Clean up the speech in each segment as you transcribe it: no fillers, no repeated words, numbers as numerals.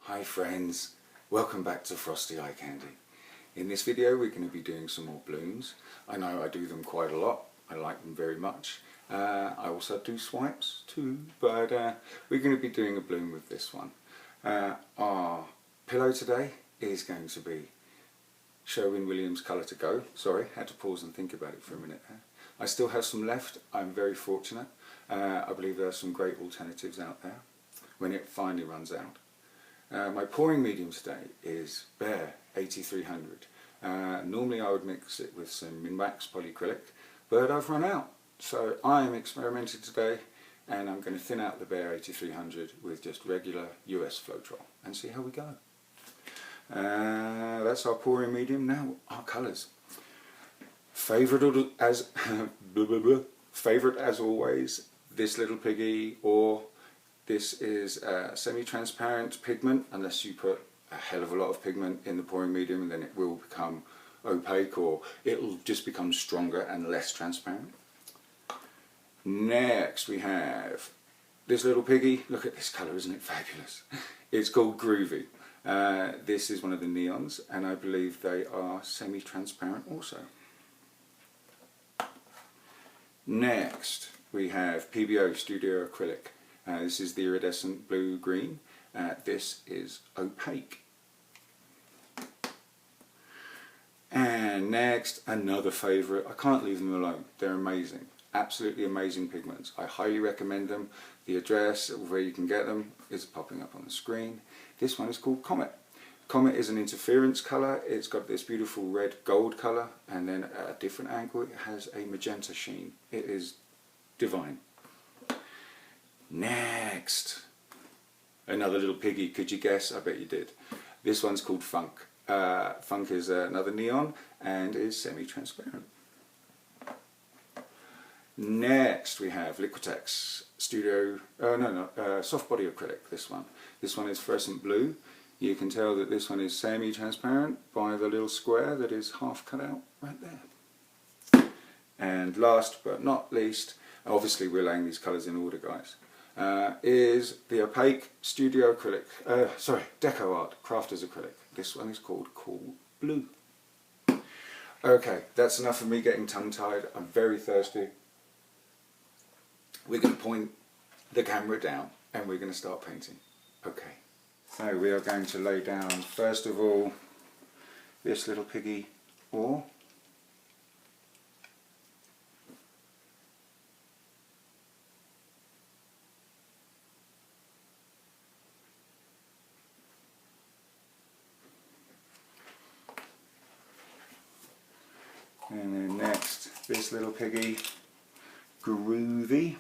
Hi friends, welcome back to Frosty Eye Candy. In this video we're going to be doing some more balloons. I know I do them quite a lot, I like them very much. I also do swipes too, but we're going to be doing a balloon with this one. Our pillow today is going to be Sherwin-Williams Colour to Go. Sorry, had to pause and think about it for a minute there. I still have some left, I'm very fortunate. I believe there are some great alternatives out there when it finally runs out. My pouring medium today is Behr 8300. Normally I would mix it with some min-wax polyacrylic, but I've run out. So I'm experimenting today and I'm going to thin out the Behr 8300 with just regular US Floetrol and see how we go. That's our pouring medium. Now our colours. Favourite as favourite as always, this little piggy, or this is semi-transparent pigment, unless you put a hell of a lot of pigment in the pouring medium, and then it will become opaque, or it'll just become stronger and less transparent. Next we have this little piggy. Look at this colour, isn't it fabulous? It's called Groovy. This is one of the neons, and I believe they are semi-transparent also. Next we have PBO Studio Acrylic. This is the iridescent blue-green. This is opaque. And next, another favourite. I can't leave them alone. They're amazing. Absolutely amazing pigments. I highly recommend them. The address where you can get them is popping up on the screen. This one is called Comet. Comet is an interference colour. It's got this beautiful red gold colour, and then at a different angle it has a magenta sheen. It is divine. Next, another little piggy. Could you guess? I bet you did. This one's called Funk. Funk is another neon and is semi-transparent. Next we have Liquitex Studio, Soft Body Acrylic, this one. This one is fluorescent blue. You can tell that this one is semi-transparent by the little square that is half cut out right there. And last but not least, obviously we're laying these colours in order, guys, is the opaque Studio Acrylic, Deco Art Crafters Acrylic. This one is called Cool Blue. Okay, that's enough of me getting tongue-tied. I'm very thirsty. We're going to point the camera down and we're going to start painting. Okay, so we are going to lay down, first of all, this little piggy ore. And then next, this little piggy, Groovy.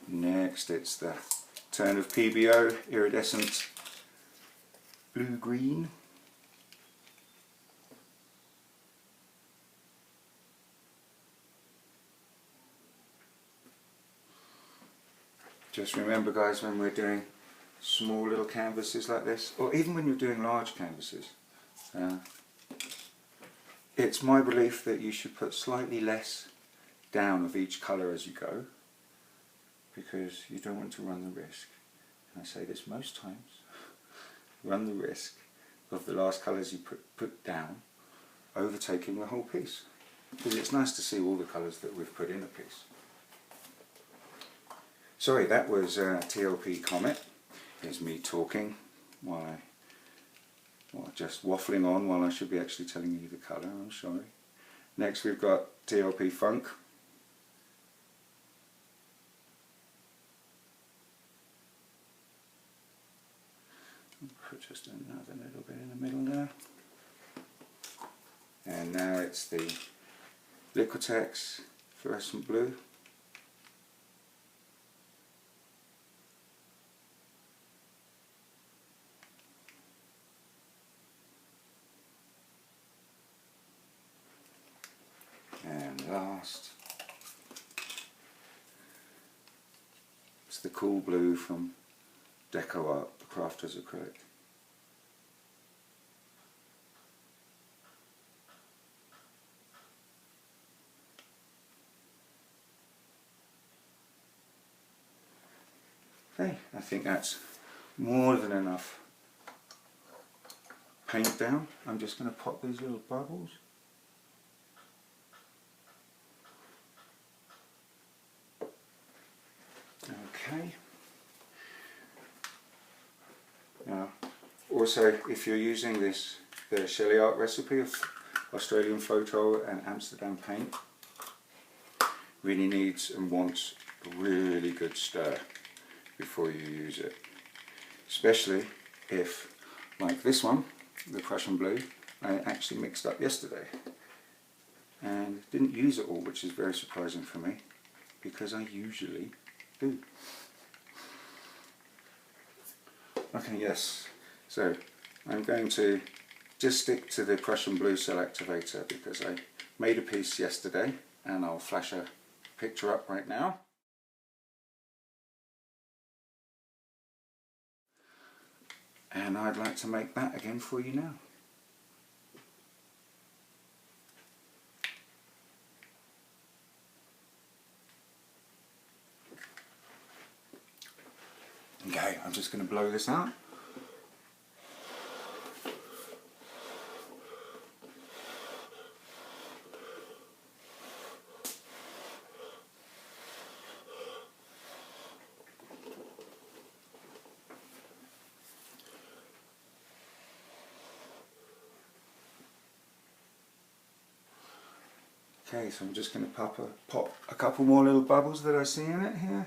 Next, it's the turn of PBO, iridescent blue-green. Just remember, guys, when we're doing small little canvases like this, or even when you're doing large canvases, it's my belief that you should put slightly less down of each colour as you go, because you don't want to run the risk, and I say this most times, run the risk of the last colours you put down overtaking the whole piece, because it's nice to see all the colours that we've put in a piece. Sorry, that was TLP Comet. Here's me talking while just waffling on while I should be actually telling you the colour, I'm sorry. Next we've got TLP Funk. Put just another little bit in the middle there. And now it's the Liquitex Fluorescent Blue. And last, it's the Cool Blue from Deco Art, the Crafters Acrylic. Okay, I think that's more than enough paint down. I'm just going to pop these little bubbles. Okay. Now, also, if you're using the sheleeart recipe of Australian Floetrol and Amsterdam paint, really needs and wants a really good stir before you use it. Especially if, like this one, the Prussian blue, I actually mixed up yesterday and didn't use it all, which is very surprising for me because I usually do. Okay, yes, so I'm going to just stick to the Prussian blue cell activator because I made a piece yesterday and I'll flash a picture up right now. And I'd like to make that again for you now. Okay, I'm just going to blow this out. Okay, so I'm just going to pop a couple more little bubbles that I see in it here.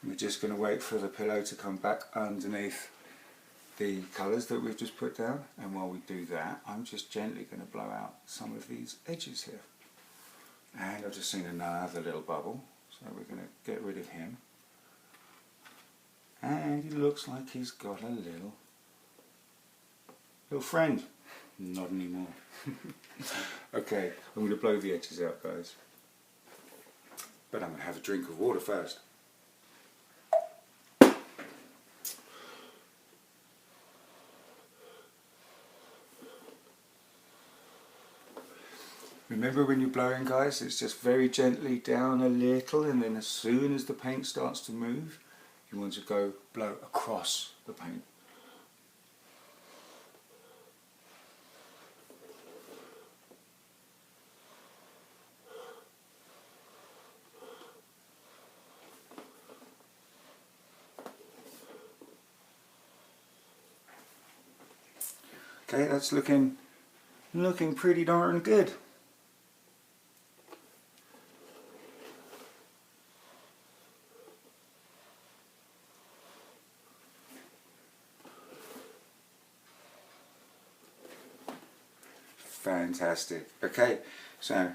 We're just going to wait for the pillow to come back underneath the colours that we've just put down, and while we do that I'm just gently going to blow out some of these edges here. And I've just seen another little bubble, so we're going to get rid of him. And he looks like he's got a little friend. Not anymore. Okay, I'm going to blow the edges out, guys. But I'm going to have a drink of water first. Remember when you're blowing, guys, it's just very gently down a little, and then as soon as the paint starts to move, you want to go blow across the paint. Okay, that's looking pretty darn good. Fantastic. Okay, so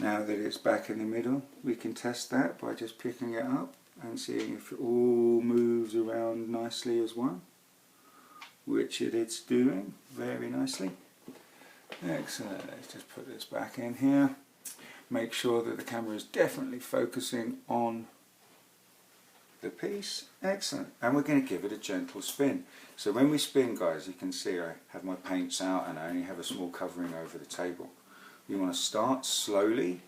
now that it's back in the middle, we can test that by just picking it up and seeing if it all moves around nicely as one, which it is doing very nicely. Excellent. Let's just put this back in here. Make sure that the camera is definitely focusing on the piece. Excellent. And we're going to give it a gentle spin. So when we spin, guys, you can see I have my paints out and I only have a small covering over the table. You want to start slowly,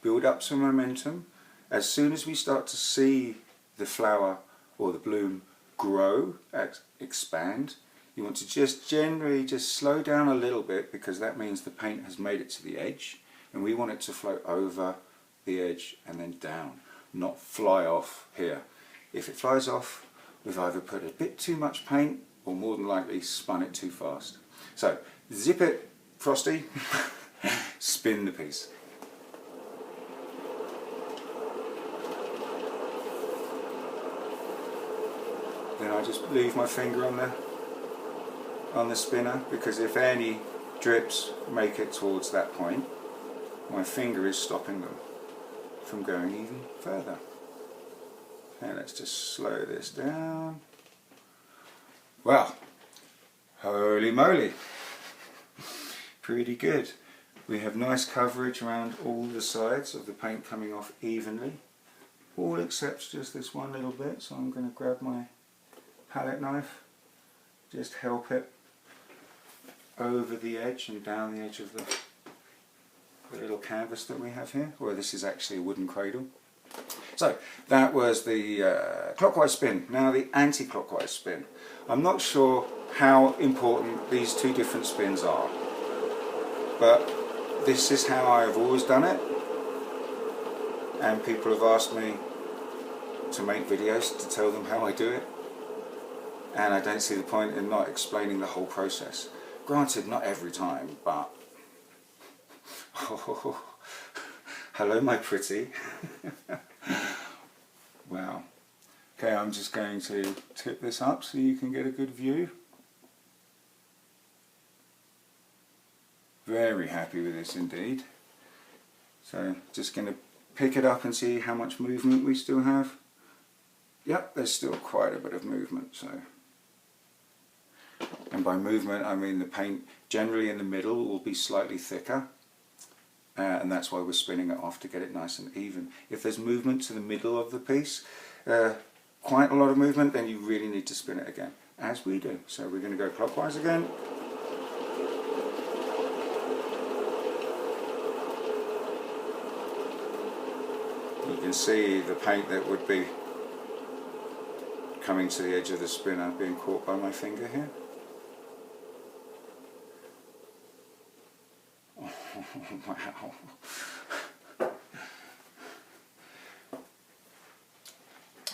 build up some momentum. As soon as we start to see the flower or the bloom grow, expand, you want to just generally just slow down a little bit, because that means the paint has made it to the edge and we want it to float over the edge and then down, not fly off here. If it flies off, we've either put a bit too much paint or more than likely spun it too fast. So zip it, Frosty, spin the piece. Then I just leave my finger on the spinner, because if any drips make it towards that point, my finger is stopping them from going even further. Okay, let's just slow this down. Well, holy moly, pretty good. We have nice coverage around all the sides of the paint coming off evenly, all except just this one little bit. So I'm going to grab my palette knife, just help it over the edge and down the edge of the little canvas that we have here, or this is actually a wooden cradle. So that was the clockwise spin. Now the anti-clockwise spin. I'm not sure how important these two different spins are, but this is how I've always done it, and people have asked me to make videos to tell them how I do it, and I don't see the point in not explaining the whole process. Granted, not every time, but oh, hello my pretty. Wow. Okay, I'm just going to tip this up so you can get a good view. Very happy with this indeed. So just going to pick it up and see how much movement we still have. Yep, there's still quite a bit of movement. So, and by movement I mean the paint generally in the middle will be slightly thicker. And that's why we're spinning it off, to get it nice and even. If there's movement to the middle of the piece, quite a lot of movement, then you really need to spin it again, as we do. So we're going to go clockwise again. You can see the paint that would be coming to the edge of the spinner being caught by my finger here. Wow.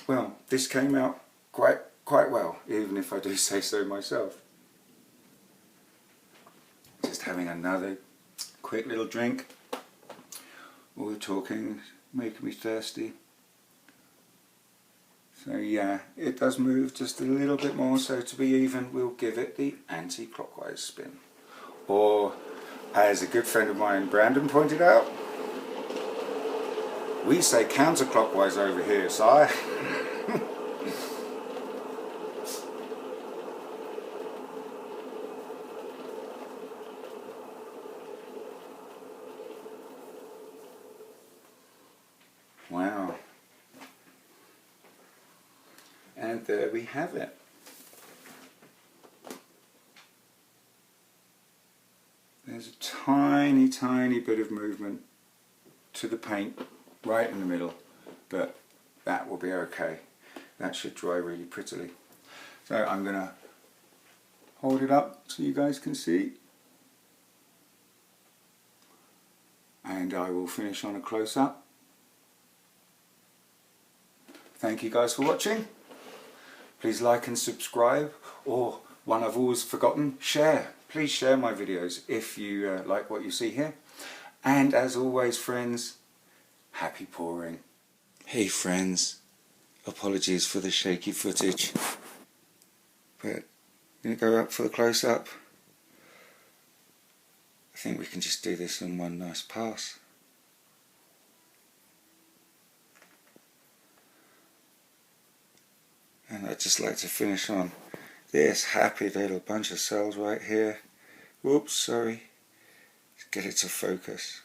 Well, this came out quite well, even if I do say so myself. Just having another quick little drink. All the talking making me thirsty. So yeah, it does move just a little bit more, so to be even we'll give it the anti-clockwise spin. Or, as a good friend of mine Brandon pointed out, we say counterclockwise over here, Si. Wow. And there we have it. There's a tiny bit of movement to the paint right in the middle, but that will be okay. That should dry really prettily. So I'm going to hold it up so you guys can see, and I will finish on a close-up. Thank you guys for watching. Please like and subscribe, or one I've always forgotten, share. Please share my videos if you like what you see here. And as always, friends, happy pouring. Hey friends, apologies for the shaky footage, but I'm going to go up for the close-up. I think we can just do this in one nice pass. And I'd just like to finish on this happy little bunch of cells right here. Whoops, sorry. Get it to focus.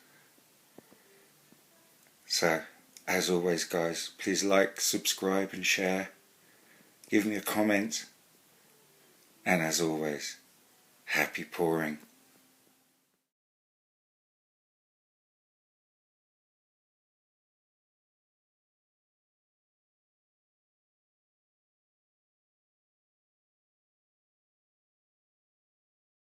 So, as always guys, please like, subscribe and share. Give me a comment. And as always, happy pouring.